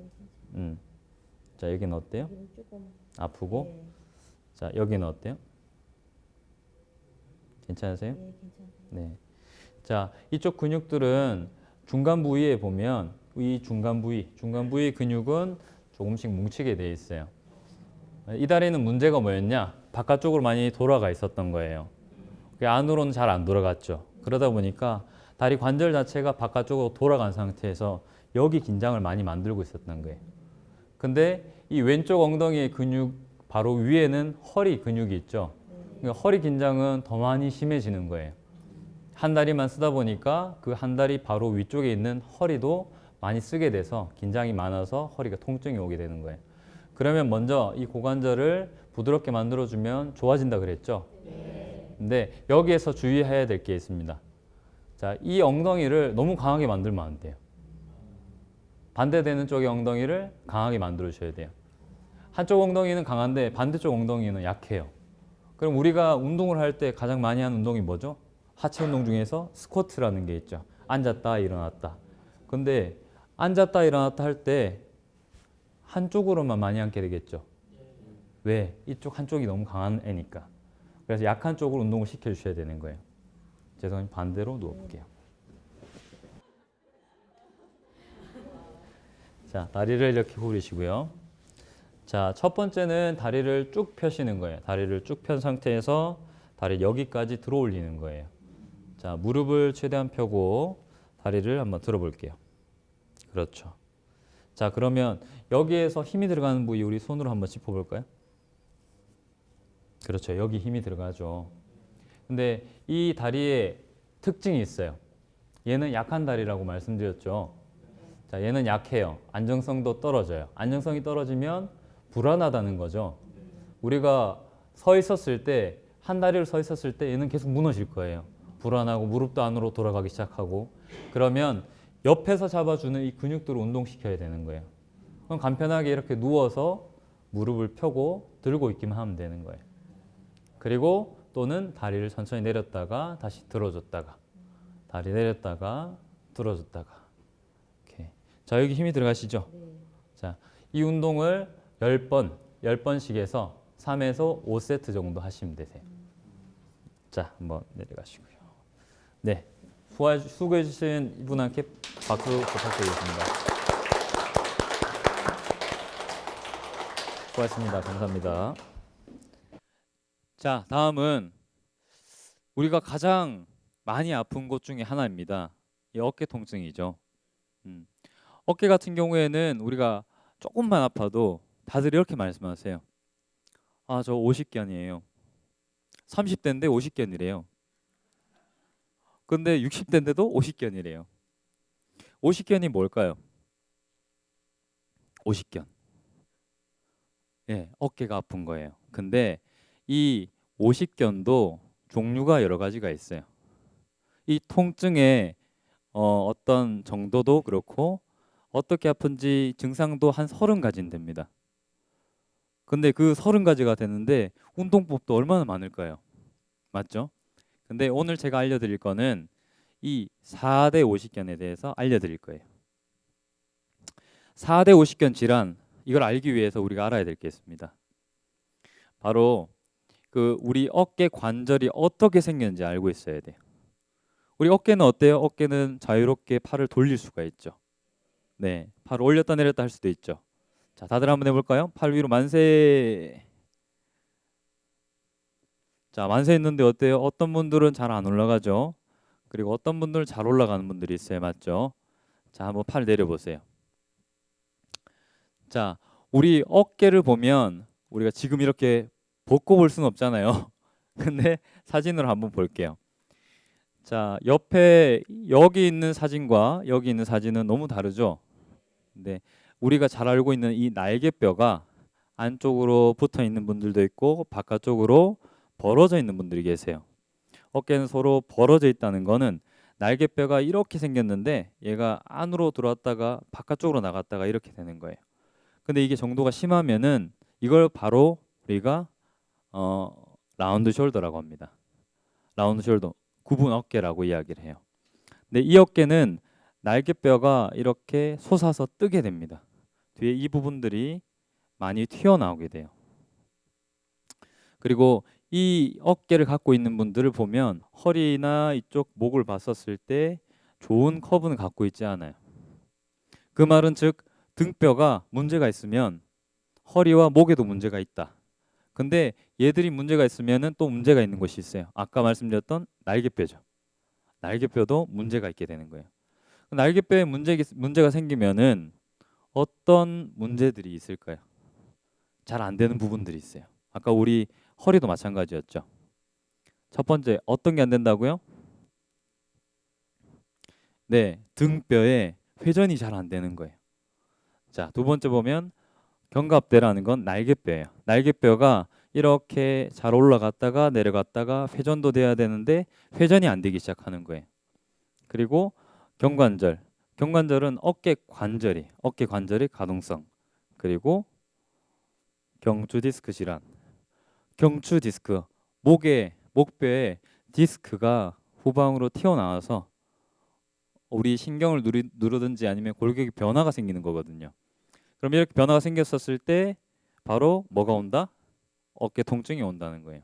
자, 여기는 어때요? 조금 아프고. 네. 자, 여기는 어때요? 괜찮으세요? 네, 괜찮아요. 네. 자, 이쪽 근육들은 중간 부위에 보면 이 중간 부위 근육은 조금씩 뭉치게 돼 있어요. 이 다리는 문제가 뭐였냐? 바깥쪽으로 많이 돌아가 있었던 거예요. 그 안으로는 잘 안 돌아갔죠. 그러다 보니까 다리 관절 자체가 바깥쪽으로 돌아간 상태에서 여기 긴장을 많이 만들고 있었던 거예요. 근데 이 왼쪽 엉덩이의 근육 바로 위에는 허리 근육이 있죠. 그러니까 허리 긴장은 더 많이 심해지는 거예요. 한 다리만 쓰다 보니까 그 한 다리 바로 위쪽에 있는 허리도 많이 쓰게 돼서 긴장이 많아서 허리가 통증이 오게 되는 거예요. 그러면 먼저 이 고관절을 부드럽게 만들어주면 좋아진다 그랬죠? 근데 여기에서 주의해야 될 게 있습니다. 자, 이 엉덩이를 너무 강하게 만들면 안 돼요. 반대되는 쪽의 엉덩이를 강하게 만들어주셔야 돼요. 한쪽 엉덩이는 강한데 반대쪽 엉덩이는 약해요. 그럼 우리가 운동을 할 때 가장 많이 하는 운동이 뭐죠? 하체 운동 중에서 스쿼트라는 게 있죠. 앉았다 일어났다. 근데 앉았다 일어났다 할 때 한쪽으로만 많이 앉게 되겠죠. 왜? 이쪽 한쪽이 너무 강한 애니까. 그래서 약한 쪽으로 운동을 시켜주셔야 되는 거예요. 죄송합니다. 반대로 누워볼게요. 자, 다리를 이렇게 구부리시고요. 자, 첫 번째는 다리를 쭉 펴시는 거예요. 다리를 쭉 편 상태에서 다리 여기까지 들어 올리는 거예요. 자, 무릎을 최대한 펴고 다리를 한번 들어 볼게요. 그렇죠. 자, 그러면 여기에서 힘이 들어가는 부위 우리 손으로 한번 짚어볼까요? 그렇죠. 여기 힘이 들어가죠. 근데 이 다리에 특징이 있어요. 얘는 약한 다리라고 말씀드렸죠. 자, 얘는 약해요. 안정성도 떨어져요. 안정성이 떨어지면 불안하다는 거죠. 우리가 서 있었을 때, 한 다리를 서 있었을 때 얘는 계속 무너질 거예요. 불안하고 무릎도 안으로 돌아가기 시작하고. 그러면 옆에서 잡아주는 이 근육들을 운동시켜야 되는 거예요. 그럼 간편하게 이렇게 누워서 무릎을 펴고 들고 있기만 하면 되는 거예요. 그리고 또는 다리를 천천히 내렸다가 다시 들어줬다가, 다리 내렸다가 들어줬다가. 이렇게. 자, 여기 힘이 들어가시죠? 네. 자, 이 운동을 10번씩 해서 3에서 5세트 정도 하시면 되세요. 자, 한번 내려가시고요. 네, 수고해 주신 이분한테 박수 부탁드리겠습니다. 수고하셨습니다. 감사합니다. 자, 다음은 우리가 가장 많이 아픈 곳 중에 하나입니다. 이 어깨 통증이죠. 어깨 같은 경우에는 우리가 조금만 아파도 다들 이렇게 말씀하세요. 아, 저 50견이에요. 30대인데 50견이래요. 근데 60대인데도 50견이래요. 50견이 뭘까요? 50견. 예, 어깨가 아픈 거예요. 근데 이 50견도 종류가 여러 가지가 있어요. 이 통증의 어떤 정도도 그렇고 어떻게 아픈지 증상도 한 30가지는 됩니다. 근데 그 30가지가 되는데 운동법도 얼마나 많을까요? 맞죠? 근데 오늘 제가 알려드릴 거는 이 4대 50견에 대해서 알려드릴 거예요. 4대 50견 질환, 이걸 알기 위해서 우리가 알아야 될 게 있습니다. 바로 그 우리 어깨 관절이 어떻게 생겼는지 알고 있어야 돼요. 우리 어깨는 어때요? 어깨는 자유롭게 팔을 돌릴 수가 있죠. 네, 팔을 올렸다 내렸다 할 수도 있죠. 자, 다들 한번 해볼까요? 팔 위로 만세. 자, 만세 했는데 어때요? 어떤 분들은 잘 안 올라가죠. 그리고 어떤 분들은 잘 올라가는 분들이 있어요. 맞죠? 자, 한번 팔 내려보세요. 자, 우리 어깨를 보면 우리가 지금 이렇게 벗고 볼 수는 없잖아요. 근데 사진으로 한번 볼게요. 자, 옆에 여기 있는 사진과 여기 있는 사진은 너무 다르죠? 근데 우리가 잘 알고 있는 이 날개뼈가 안쪽으로 붙어 있는 분들도 있고 바깥쪽으로 벌어져 있는 분들이 계세요. 어깨는 서로 벌어져 있다는 거는 날개뼈가 이렇게 생겼는데 얘가 안으로 들어왔다가 바깥쪽으로 나갔다가 이렇게 되는 거예요. 근데 이게 정도가 심하면은 이걸 바로 우리가 라운드 숄더라고 합니다. 라운드 숄더, 구분 어깨라고 이야기를 해요. 근데 이 어깨는 날개뼈가 이렇게 솟아서 뜨게 됩니다. 뒤에 이 부분들이 많이 튀어나오게 돼요. 그리고 이 어깨를 갖고 있는 분들을 보면 허리나 이쪽 목을 봤었을 때 좋은 커브는 갖고 있지 않아요. 그 말은 즉 등뼈가 문제가 있으면 허리와 목에도 문제가 있다. 근데 얘들이 문제가 있으면은 또 문제가 있는 것이 있어요. 아까 말씀드렸던 날개뼈죠. 날개뼈도 문제가 있게 되는 거예요. 날개뼈에 문제가 생기면은 어떤 문제들이 있을까요? 잘 안 되는 부분들이 있어요. 아까 우리 허리도 마찬가지였죠. 첫 번째, 어떤 게 안 된다고요? 네, 등뼈에 회전이 잘 안 되는 거예요. 자, 두 번째 보면 견갑대라는 건 날개뼈예요. 날개뼈가 이렇게 잘 올라갔다가 내려갔다가 회전도 돼야 되는데 회전이 안 되기 시작하는 거예요. 그리고 경관절. 경관절은 어깨 관절의 가동성. 그리고 경추 디스크 질환. 경추 디스크. 목뼈에 디스크가 후방으로 튀어나와서 우리 신경을 누르든지 아니면 골격에 변화가 생기는 거거든요. 그럼 이렇게 변화가 생겼었을 때 바로 뭐가 온다? 어깨 통증이 온다는 거예요.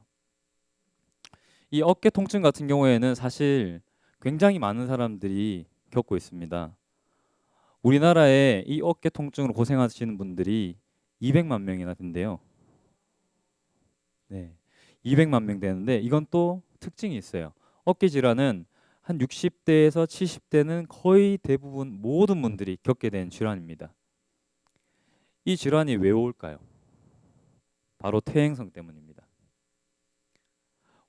이 어깨 통증 같은 경우에는 사실 굉장히 많은 사람들이 겪고 있습니다. 우리나라에 이 어깨 통증으로 고생하시는 분들이 200만 명이나 된대요. 네, 200만 명 되는데 이건 또 특징이 있어요. 어깨 질환은 한 60대에서 70대는 거의 대부분 모든 분들이 겪게 된 질환입니다. 이 질환이 왜 올까요? 바로 퇴행성 때문입니다.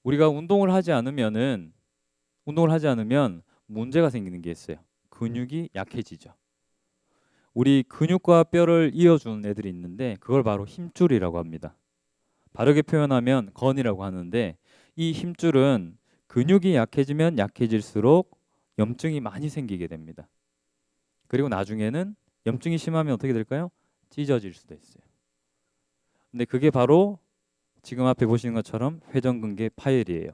우리가 운동을 하지 않으면 문제가 생기는 게 있어요. 근육이 약해지죠. 우리 근육과 뼈를 이어주는 애들이 있는데 그걸 바로 힘줄이라고 합니다. 바르게 표현하면 건이라고 하는데 이 힘줄은 근육이 약해지면 약해질수록 염증이 많이 생기게 됩니다. 그리고 나중에는 염증이 심하면 어떻게 될까요? 찢어질 수도 있어요. 근데 그게 바로 지금 앞에 보시는 것처럼 회전근개 파열이에요.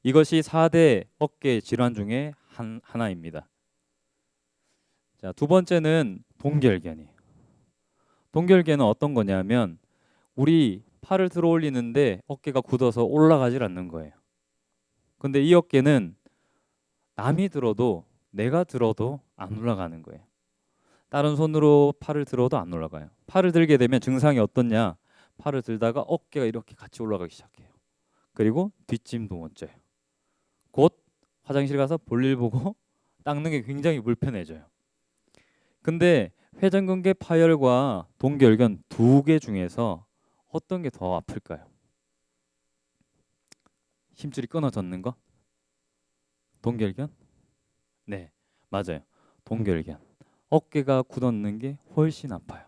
이것이 4대 어깨 질환 중에 하나입니다. 자, 두 번째는 동결견이에요. 동결견은 어떤 거냐면 우리 팔을 들어 올리는데 어깨가 굳어서 올라가질 않는 거예요. 근데 이 어깨는 남이 들어도 내가 들어도 안 올라가는 거예요. 다른 손으로 팔을 들어도 안 올라가요. 팔을 들게 되면 증상이 어떻냐? 팔을 들다가 어깨가 이렇게 같이 올라가기 시작해요. 그리고 뒷짐도 못 져요. 곧 화장실 가서 볼일 보고 닦는 게 굉장히 불편해져요. 근데 회전근개 파열과 동결견 두 개 중에서 어떤 게 더 아플까요? 힘줄이 끊어졌는 거? 동결견? 네, 맞아요. 동결견. 어깨가 굳었는 게 훨씬 아파요.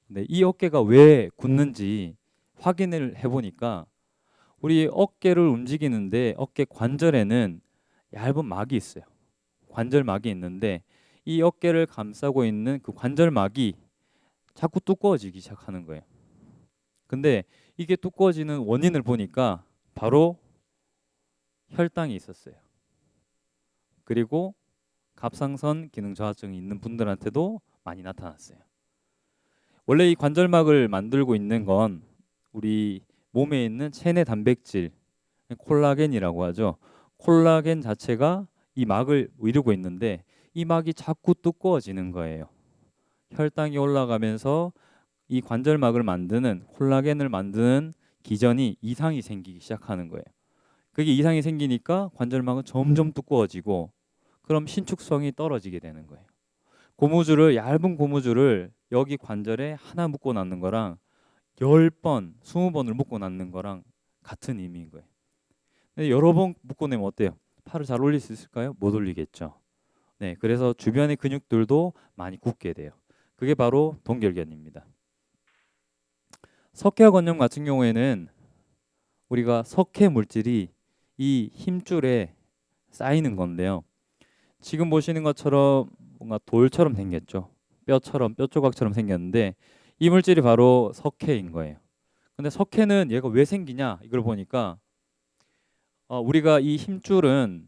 근데 이 어깨가 왜 굳는지 확인을 해보니까 우리 어깨를 움직이는데 어깨 관절에는 얇은 막이 있어요. 관절막이 있는데 이 어깨를 감싸고 있는 그 관절막이 자꾸 두꺼워지기 시작하는 거예요. 근데 이게 두꺼워지는 원인을 보니까 바로 혈당이 있었어요. 그리고 갑상선 기능 저하증이 있는 분들한테도 많이 나타났어요. 원래 이 관절막을 만들고 있는 건 우리 몸에 있는 체내 단백질, 콜라겐이라고 하죠. 콜라겐 자체가 이 막을 이루고 있는데 이 막이 자꾸 두꺼워지는 거예요. 혈당이 올라가면서 이 관절막을 만드는 콜라겐을 만드는 기전이 이상이 생기기 시작하는 거예요. 그게 이상이 생기니까 관절막은 점점 두꺼워지고 그럼 신축성이 떨어지게 되는 거예요. 얇은 고무줄을 여기 관절에 하나 묶고 놨는 거랑 10번, 20번을 묶고 놨는 거랑 같은 의미인 거예요. 근데 여러 번 묶고 내면 어때요? 팔을 잘 올릴 수 있을까요? 못 올리겠죠. 네, 그래서 주변의 근육들도 많이 굳게 돼요. 그게 바로 동결견입니다. 석회화 건염 같은 경우에는 우리가 석회 물질이 이 힘줄에 쌓이는 건데요. 지금 보시는 것처럼 뭔가 돌처럼 생겼죠. 뼈처럼 뼈 조각처럼 생겼는데 이 물질이 바로 석회인 거예요. 근데 석회는 얘가 왜 생기냐 이걸 보니까 우리가 이 힘줄은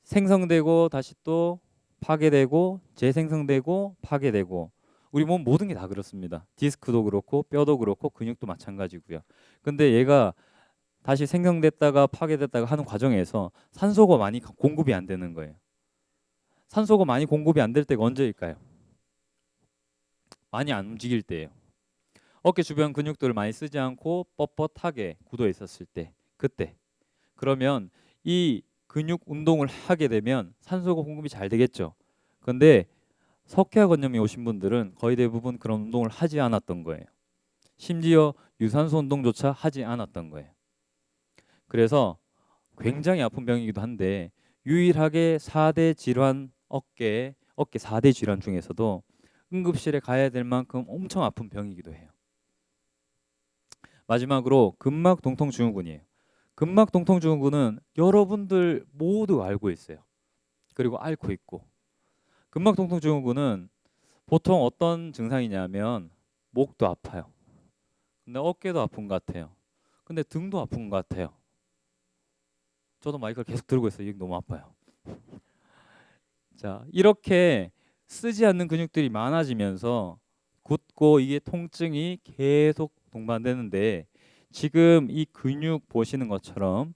생성되고 다시 또 파괴되고 재생성되고 파괴되고 우리 몸 모든 게 다 그렇습니다. 디스크도 그렇고 뼈도 그렇고 근육도 마찬가지고요. 근데 얘가 다시 생성됐다가 파괴됐다가 하는 과정에서 산소가 많이 공급이 안 되는 거예요. 산소가 많이 공급이 안 될 때가 언제일까요? 많이 안 움직일 때예요. 어깨 주변 근육들을 많이 쓰지 않고 뻣뻣하게 굳어 있었을 때 그때 그러면 이 근육 운동을 하게 되면 산소가 공급이 잘 되겠죠. 근데 석회화 건염이 오신 분들은 거의 대부분 그런 운동을 하지 않았던 거예요. 심지어 유산소 운동조차 하지 않았던 거예요. 그래서 굉장히 아픈 병이기도 한데 유일하게 4대 질환 어깨 4대 질환 중에서도 응급실에 가야 될 만큼 엄청 아픈 병이기도 해요. 마지막으로 근막동통증후군이에요. 근막동통증후군은 여러분들 모두 알고 있어요. 그리고 앓고 있고 근막동통증후군은 보통 어떤 증상이냐면 목도 아파요. 근데 어깨도 아픈 것 같아요. 근데 등도 아픈 것 같아요. 저도 마이크를 계속 들고 있어요. 이게 너무 아파요. 자, 이렇게 쓰지 않는 근육들이 많아지면서 굳고 이게 통증이 계속 동반되는데 지금 이 근육 보시는 것처럼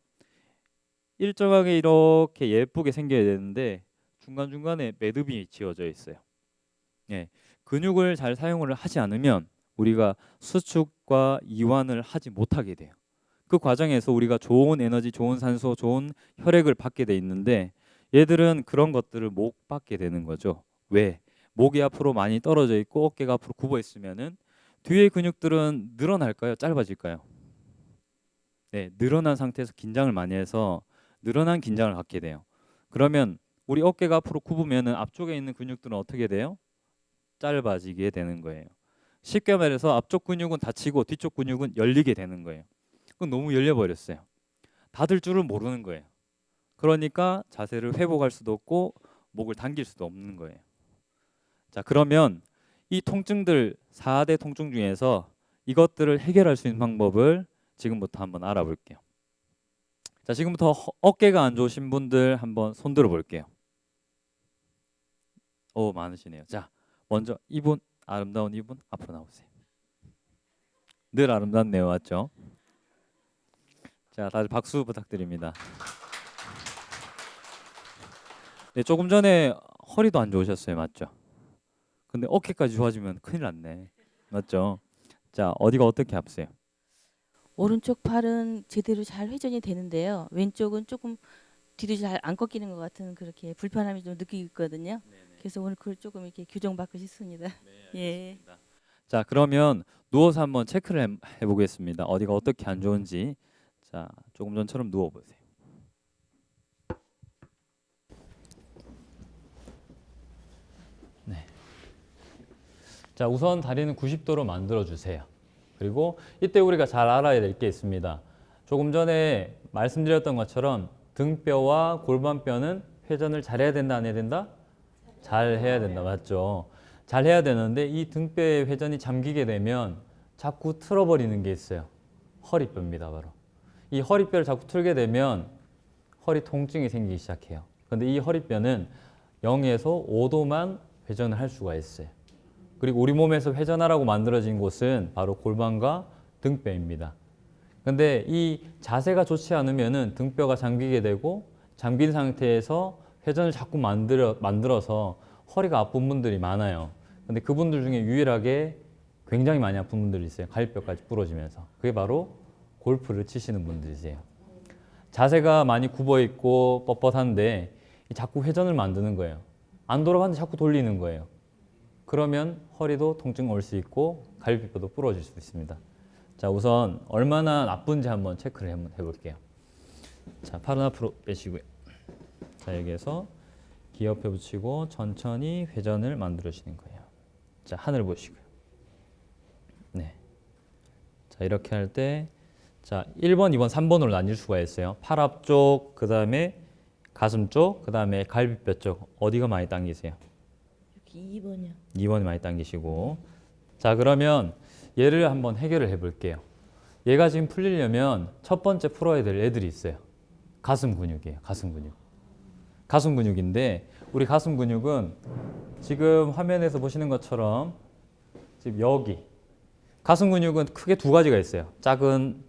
일정하게 이렇게 예쁘게 생겨야 되는데 중간중간에 매듭이 지어져 있어요. 예, 근육을 잘 사용을 하지 않으면 우리가 수축과 이완을 하지 못하게 돼요. 그 과정에서 우리가 좋은 에너지, 좋은 산소, 좋은 혈액을 받게 돼 있는데 얘들은 그런 것들을 못 받게 되는 거죠. 왜? 목이 앞으로 많이 떨어져 있고 어깨가 앞으로 굽어 있으면은 뒤에 근육들은 늘어날까요? 짧아질까요? 네, 늘어난 상태에서 긴장을 많이 해서 늘어난 긴장을 갖게 돼요. 그러면 우리 어깨가 앞으로 굽으면은 앞쪽에 있는 근육들은 어떻게 돼요? 짧아지게 되는 거예요. 쉽게 말해서 앞쪽 근육은 닫히고 뒤쪽 근육은 열리게 되는 거예요. 그건 너무 열려버렸어요. 닫을 줄은 모르는 거예요. 그러니까 자세를 회복할 수도 없고 목을 당길 수도 없는 거예요. 자, 그러면 이 통증들 4대 통증 중에서 이것들을 해결할 수 있는 방법을 지금부터 한번 알아볼게요. 자, 지금부터 어깨가 안 좋으신 분들 한번 손 들어 볼게요. 오, 많으시네요. 자, 먼저 이분, 아름다운 이분 앞으로 나오세요. 늘 아름답네요, 맞죠? 자, 다들 박수 부탁드립니다. 네, 조금 전에 허리도 안 좋으셨어요, 맞죠? 근데 어깨까지 좋아지면 큰일 났네, 맞죠? 자, 어디가 어떻게 아프세요? 오른쪽 팔은 제대로 잘 회전이 되는데요. 왼쪽은 조금 뒤로 잘 안 꺾이는 것 같은 그렇게 불편함이 좀 느끼고 있거든요. 그래서 오늘 그걸 조금 이렇게 교정받고 싶습니다. 예. 자, 그러면 누워서 한번 체크를 해보겠습니다. 어디가 어떻게 안 좋은지. 자, 조금 전처럼 누워보세요. 네. 자, 우선 다리는 90도로 만들어 주세요. 그리고 이때 우리가 잘 알아야 될 게 있습니다. 조금 전에 말씀드렸던 것처럼 등뼈와 골반뼈는 회전을 잘해야 된다, 안 해야 된다? 잘 해야 된다, 맞죠? 잘 해야 되는데 이 등뼈의 회전이 잠기게 되면 자꾸 틀어버리는 게 있어요. 허리뼈입니다, 바로. 이 허리뼈를 자꾸 틀게 되면 허리 통증이 생기기 시작해요. 근데 이 허리뼈는 0에서 5도만 회전을 할 수가 있어요. 그리고 우리 몸에서 회전하라고 만들어진 곳은 바로 골반과 등뼈입니다. 근데 이 자세가 좋지 않으면은 등뼈가 잠기게 되고 잠긴 상태에서 회전을 자꾸 만들어서 허리가 아픈 분들이 많아요. 근데 그분들 중에 유일하게 굉장히 많이 아픈 분들이 있어요. 갈비뼈까지 부러지면서. 그게 바로 골프를 치시는 분들이세요. 자세가 많이 굽어 있고 뻣뻣한데 자꾸 회전을 만드는 거예요. 안 돌아가는데 자꾸 돌리는 거예요. 그러면 허리도 통증 올 수 있고 갈비뼈도 부러질 수 있습니다. 자, 우선 얼마나 나쁜지 한번 체크를 한번 해볼게요. 자, 팔은 앞으로 빼시고요. 자, 여기에서 귀 옆에 붙이고 천천히 회전을 만들어 주시는 거예요. 자, 하늘 보시고요. 네. 자, 이렇게 할 때 자, 1번, 2번, 3번으로 나뉠 수가 있어요. 팔 앞쪽, 그 다음에 가슴 쪽, 그 다음에 갈비뼈 쪽. 어디가 많이 당기세요? 여기 2번이요. 2번이 많이 당기시고. 자, 그러면 얘를 한번 해결을 해볼게요. 얘가 지금 풀리려면 첫 번째 풀어야 될 애들이 있어요. 가슴 근육이에요. 가슴 근육. 가슴 근육인데 우리 가슴 근육은 지금 화면에서 보시는 것처럼 지금 여기 가슴 근육은 크게 두 가지가 있어요. 작은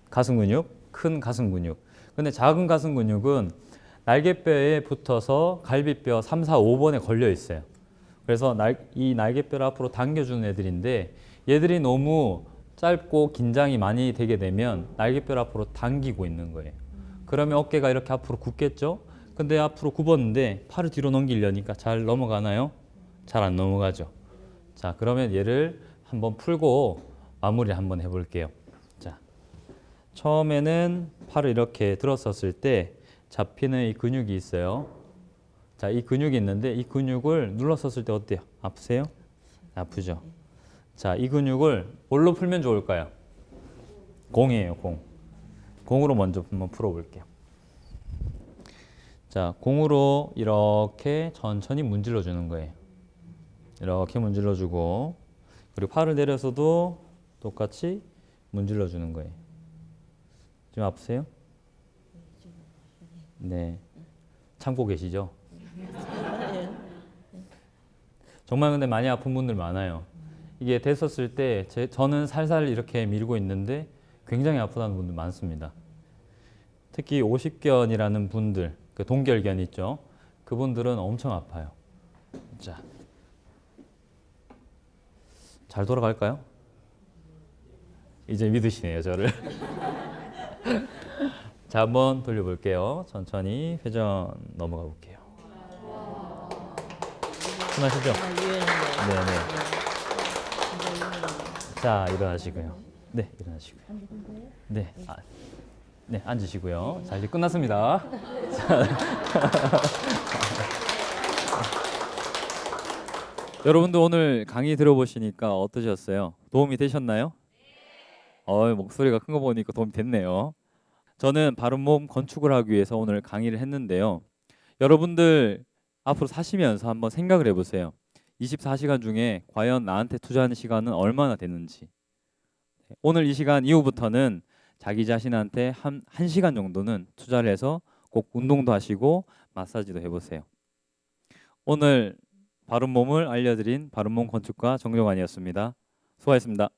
가슴 근육, 큰 가슴 근육. 근데 작은 가슴 근육은 날개뼈에 붙어서 갈비뼈 3, 4, 5번에 걸려 있어요. 그래서 이 날개뼈를 앞으로 당겨주는 애들인데 얘들이 너무 짧고 긴장이 많이 되게 되면 날개뼈를 앞으로 당기고 있는 거예요. 그러면 어깨가 이렇게 앞으로 굽겠죠? 근데 앞으로 굽었는데 팔을 뒤로 넘기려니까 잘 넘어가나요? 잘 안 넘어가죠. 자, 그러면 얘를 한번 풀고 마무리 한번 해볼게요. 자, 처음에는 팔을 이렇게 들었었을 때 잡히는 이 근육이 있어요. 자, 이 근육이 있는데 이 근육을 눌렀었을 때 어때요? 아프세요? 아프죠? 자, 이 근육을 뭘로 풀면 좋을까요? 공이에요, 공. 공으로 먼저 한번 풀어볼게요. 자, 공으로 이렇게 천천히 문질러 주는 거예요. 이렇게 문질러 주고 그리고 팔을 내려서도 똑같이 문질러 주는 거예요. 지금 아프세요? 네. 참고 계시죠? 정말 근데 많이 아픈 분들 많아요. 이게 됐었을 때 저는 살살 이렇게 밀고 있는데 굉장히 아프다는 분들 많습니다. 특히 50견이라는 분들, 그 동결견 있죠? 그분들은 엄청 아파요. 자, 잘 돌아갈까요? 이제 믿으시네요, 저를. 자, 한번 돌려볼게요. 천천히 회전 넘어가 볼게요. 편하시죠? 정말 유연하네요. 네네. 진짜 유연하네요. 자, 일어나시고요. 네, 일어나시고요. 네, 네, 앉으시고요. 자, 이제 끝났습니다. 여러분도 오늘 강의 들어보시니까 어떠셨어요? 도움이 되셨나요? 목소리가 큰 거 보니까 도움이 됐네요. 저는 바른 몸 건축을 하기 위해서 오늘 강의를 했는데요. 여러분들 앞으로 사시면서 한번 생각을 해보세요. 24시간 중에 과연 나한테 투자하는 시간은 얼마나 되는지. 오늘 이 시간 이후부터는 자기 자신한테 한 1시간 정도는 투자를 해서 꼭 운동도 하시고 마사지도 해보세요. 오늘 바른 몸을 알려드린 바른 몸 건축가 정정환이었습니다. 수고하셨습니다.